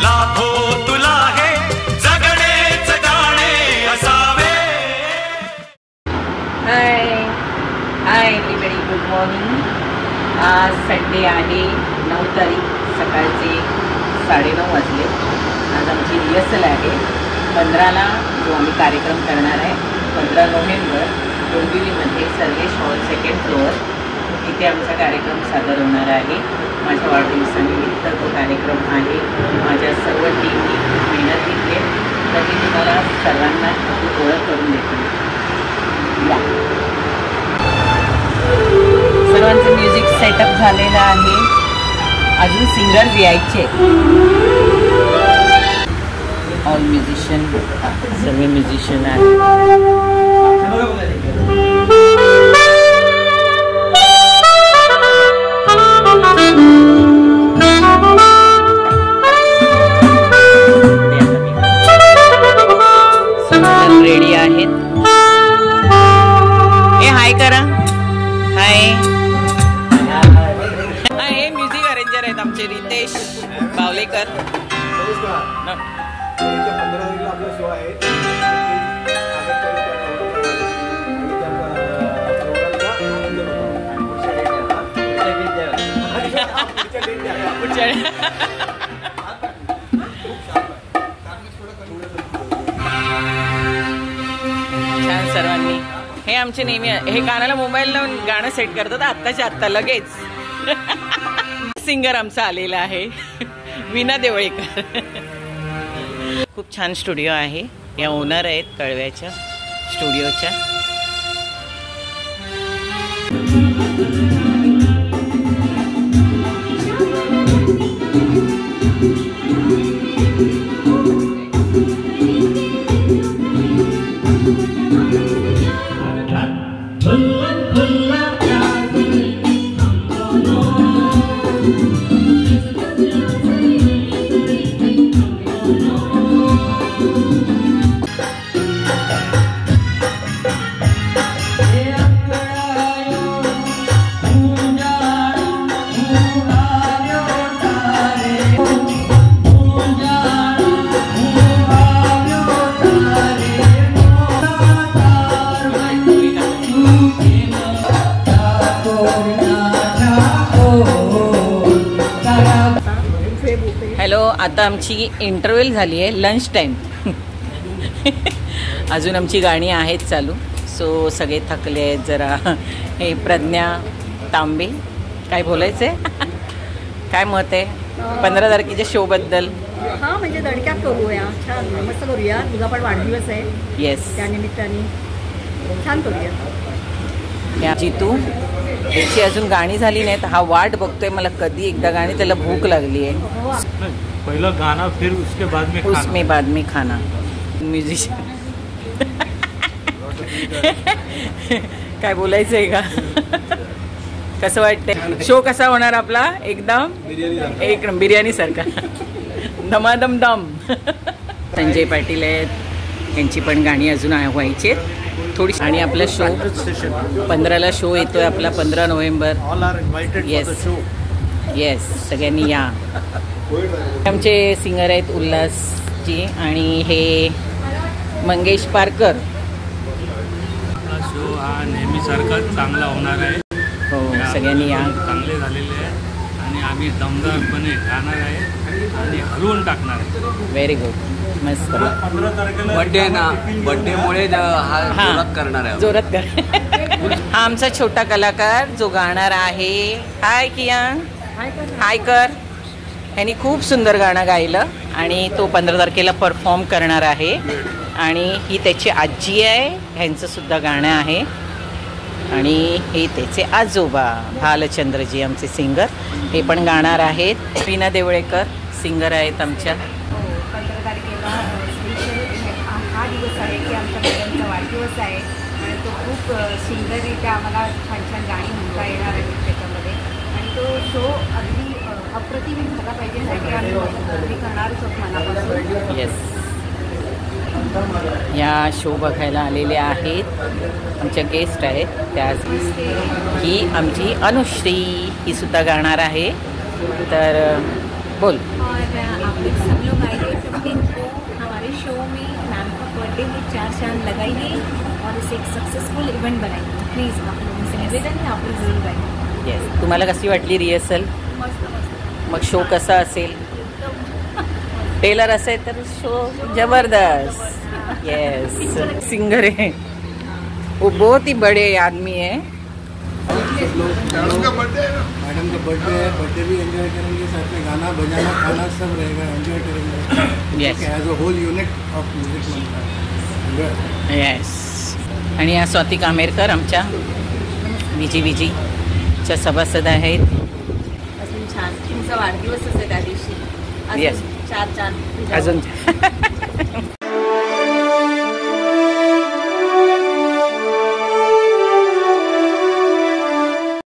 लाभो तुला हे जगणेच गाणे असावे। हाय हाय एव्हरीबडी, गुड मॉर्निंग। आज संडे आहे, 9 तारीख, सकाळचे 9:30 वाजले। आज आमची रिहर्सल आहे 15ला, जो आम्ही कार्यक्रम करणार आहे 15 नोव्हेंबर डोंबिवलीमध्ये सर्वेश हॉल 2nd फ्लोअर, इथे आमचा कार्यक्रम सादर होणार आहे। माझ्या वाढदिवसानिमित्त तो कार्यक्रम आहे। माझ्या सर्व टीमनी खूप मेहनत घेतली, तर मी तुम्हाला सर्वांना ओळख करून देते। सर्वांचं म्युझिक सेटअप झालेलं आहे, अजून सिंगर यायचे। ऑल म्युझिशियन, सर्व म्युझिशियन आहेत। रेडी आहेत। हे हाय करा, हाय। हे म्युझिक अरेंजर आहेत आमचे रितेश बावलेकर। छान सर्वांनी। हे आमचे नेहमी हे गाण्याला मोबाईल लावून गाणं सेट करतात आत्ताच्या आत्ता लगेच। सिंगर आमचा आलेला आहे वीणा देवळेकर। खूप छान स्टुडिओ आहे, या ओनर आहेत कळव्याच्या स्टुडिओच्या। हॅलो, आता आमची इंटरव्हेल झाली आहे, लंच टाईम। अजून आमची गाणी आहेत चालू, सो सगळे थकले आहेत जरा। हे प्रज्ञा तांबे, काय बोलायचं आहे? काय मत आहे 15 तारखेच्या शोबद्दल? हां, म्हणजे दणक्यात करूया, छान मस्त करूया। तुझा पण वाढदिवस आहे, येस, त्यानिमित्ताने छान करूया। जितू याची अजून गाणी झाली नाहीत, हा वाट बघतोय मला कधी एकदा गाणी, त्याला भूक लागली आहे। पहिला गाना, फिर उसके बाद में खाना। उसमें बाद में खाना। म्युझिशियन काय बोलायचं आहे का? कसं वाटतंय? शो कसा होणार आपला? एकदम बिर्याणी सारखा, दमादम दम। संजय पाटील आहेत, यांची पण गाणी अजून व्हायची थोडी। आणि आपला शो 15ला शो येतोय आपला, 15 नोव्हेंबर। येस येस, सगळ्यांनी या। आमचे सिंगर आहेत उल्हासजी आणि हे मंगेश पारकर। आपला शो हा नेहमीसारखाच चांगला होणार आहे। हो, सगळ्यांनी या। चांगले झालेले आहे आणि आम्ही दमदारपणे गाणार आहे आणि हलवून टाकणार आहे। व्हेरी गुड, मस्त। 15 तारखेला बर्थडे ना, बर्थडेमुळे हा जोरात करणार आहे, जोरात कर। हा आमचा छोटा कलाकार जो गाणार आहे। हाय कियान, हाय कर। ह्यांनी खूप सुंदर गाणं गायलं आणि तो 15 तारखेला परफॉर्म करणार आहे। आणि ही त्याची आजी आहे, ह्यांचं सुद्धा गाणं आहे। आणि हे त्याचे आजोबा भालचंद्रजी आमचे सिंगर, हे पण गाणार आहेत। वीणा देवळेकर सिंगर आहेत आमच्या। 15 तारखेला स्पेशल हा दिवस आहे की आमच्या मुलांचा वाढदिवस आहे आणि तो खूप सुंदररित्या आम्हाला छान छान गाणी म्हणता येणार आहेत त्याच्यामध्ये। आणि तो शो अगदी अप्रतिम झाला पाहिजे ह्यासाठी आम्ही करणारच आहोत मनापासून। येस, या शो बघायला आलेले आहेत आमच्या गेस्ट आहेत त्या। ही आमची अनुश्री, ही सुद्धा गाणार आहे। तर बोल। और आप सब लोग शो में मैम का बर्थडे में 4 चांद लगाइए और इसे एक सक्सेसफुल इवेंट बनाइए. प्लीज आप लोगों से निवेदन है, आप लोग जरूर गाइए. येस. तुम्हाला कशी वाटली रिहर्सल? मग शो कसा असेल? टेलर असेल तर शो जबरदस्त. यस. सिंगर है वो, बहुत ही बड़े आदमी है. मैडम का बर्थडे है, बर्थडे भी एंजॉय करेंगे, साथ में गाना बजाना खाना सब रहेगा, एंजॉय करेंगे. Yes. As a whole unit of music म्हणतात. येस. आणि या स्वाती कामेरकर आमच्या विजीच्या सभासद आहेत. अजून छान. तुमचा वाढदिवसच आहे त्या दिवशी. Yes. 4 चांद अजून